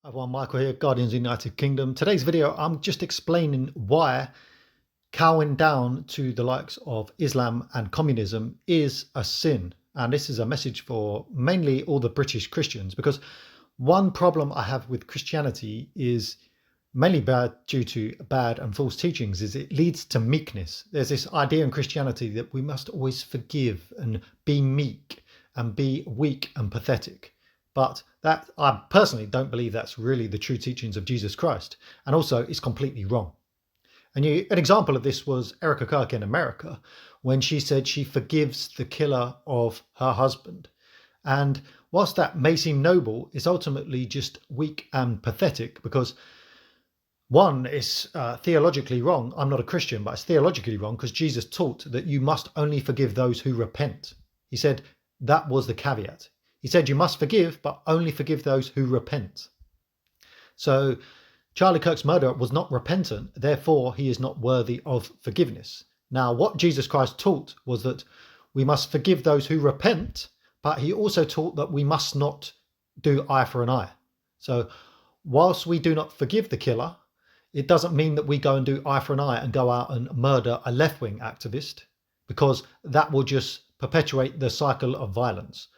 Everyone, Michael here, Guardians of the United Kingdom. Today's video, I'm just explaining why cowing down to the likes of Islam and communism is a sin. And this is a message for mainly all the British Christians, because one problem I have with Christianity is mainly due to bad and false teachings is it leads to meekness. There's this idea in Christianity that we must always forgive and be meek and be weak and pathetic. But that I personally don't believe that's really the true teachings of Jesus Christ. And also it's completely wrong. And an example of this was Erica Kirk in America, when she said she forgives the killer of her husband. And whilst that may seem noble, it's ultimately just weak and pathetic, because one is theologically wrong. I'm not a Christian, but it's theologically wrong because Jesus taught that you must only forgive those who repent. He said that was the caveat. He said you must forgive, but only forgive those who repent. So Charlie Kirk's murderer was not repentant, therefore he is not worthy of forgiveness. Now, what Jesus Christ taught was that we must forgive those who repent, but he also taught that we must not do eye for an eye. So whilst we do not forgive the killer, it doesn't mean that we go and do eye for an eye and go out and murder a left-wing activist, because that will just perpetuate the cycle of violence.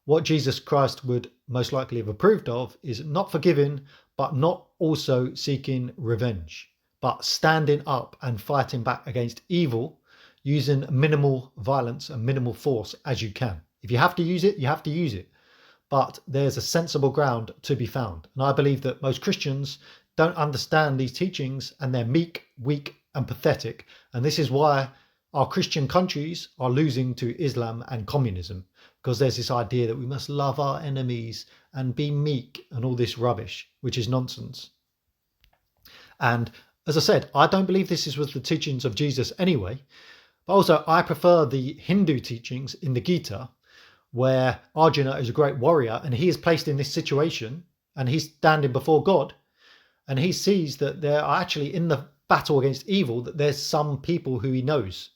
What Jesus Christ would most likely have approved of is not forgiving, but not also seeking revenge, but standing up and fighting back against evil using minimal violence and minimal force as you can. If you have to use it, you have to use it. But there's a sensible ground to be found. And I believe that most Christians don't understand these teachings, and they're meek, weak and pathetic. And this is why our Christian countries are losing to Islam and communism, because there's this idea that we must love our enemies and be meek and all this rubbish, which is nonsense. And as I said, I don't believe this was the teachings of Jesus anyway. But also I prefer the Hindu teachings in the Gita, where Arjuna is a great warrior and he is placed in this situation and he's standing before God, and he sees that there are actually in the battle against evil, that there's some people who he knows.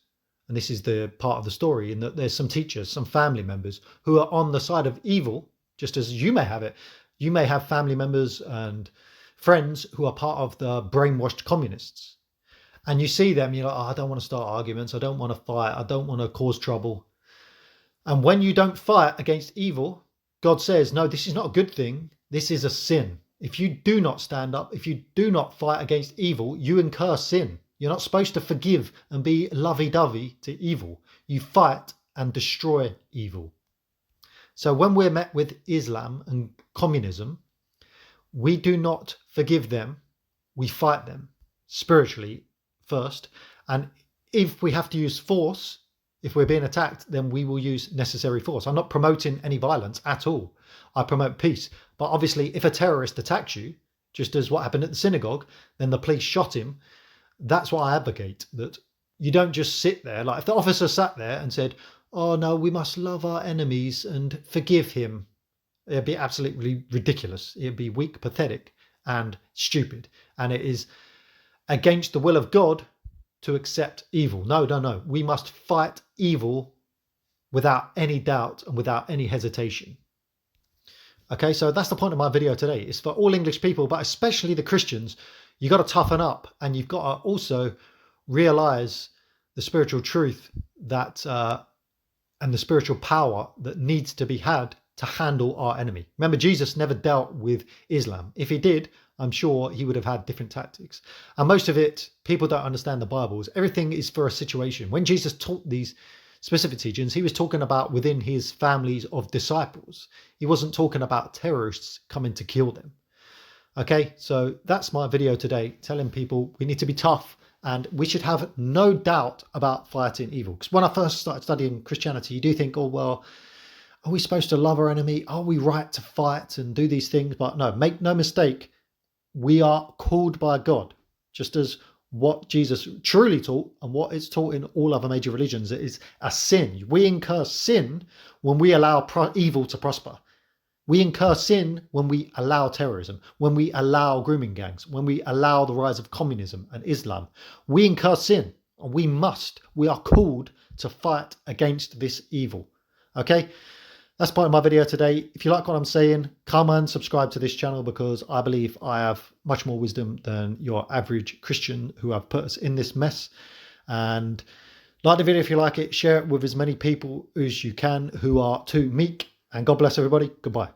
And this is the part of the story, in that there's some teachers, some family members who are on the side of evil, just as you may have it. You may have family members and friends who are part of the brainwashed communists. And you see them, you're like, oh, I don't want to start arguments. I don't want to fight. I don't want to cause trouble. And when you don't fight against evil, God says, no, this is not a good thing. This is a sin. If you do not stand up, if you do not fight against evil, you incur sin. You're not supposed to forgive and be lovey-dovey to evil. You fight and destroy evil. So when we're met with Islam and communism, we do not forgive them. We fight them spiritually first. And if we have to use force, if we're being attacked, then we will use necessary force. I'm not promoting any violence at all. I promote peace. But obviously, if a terrorist attacks you, just as what happened at the synagogue, then the police shot him. That's what I advocate, that you don't just sit there. Like if the officer sat there and said, oh no, we must love our enemies and forgive him, it'd be absolutely ridiculous. It'd be weak, pathetic and stupid. And it is against the will of God to accept evil. No, no, no. We must fight evil without any doubt and without any hesitation. Okay, so that's the point of my video today. It's for all English people, but especially the Christians. You got to toughen up, and you've got to also realize the spiritual truth that and the spiritual power that needs to be had to handle our enemy. Remember, Jesus never dealt with Islam. If he did, I'm sure he would have had different tactics. And most of it, people don't understand the Bibles. Everything is for a situation. When Jesus taught these specific teachings, he was talking about within his families of disciples. He wasn't talking about terrorists coming to kill them. Okay, so that's my video today, telling people we need to be tough and we should have no doubt about fighting evil. Because when I first started studying Christianity, you do think, oh, well, are we supposed to love our enemy? Are we right to fight and do these things? But no, make no mistake, we are called by God, just as what Jesus truly taught and what is taught in all other major religions. It is a sin. We incur sin when we allow evil to prosper. We incur sin when we allow terrorism, when we allow grooming gangs, when we allow the rise of communism and Islam. We incur sin, and we are called to fight against this evil. Okay, That's part of my video today. If you like what I'm saying, come and subscribe to this channel, because I believe I have much more wisdom than your average Christian who have put us in this mess. And like the video if you like it, share it with as many people as you can who are too meek. And God bless everybody. Goodbye.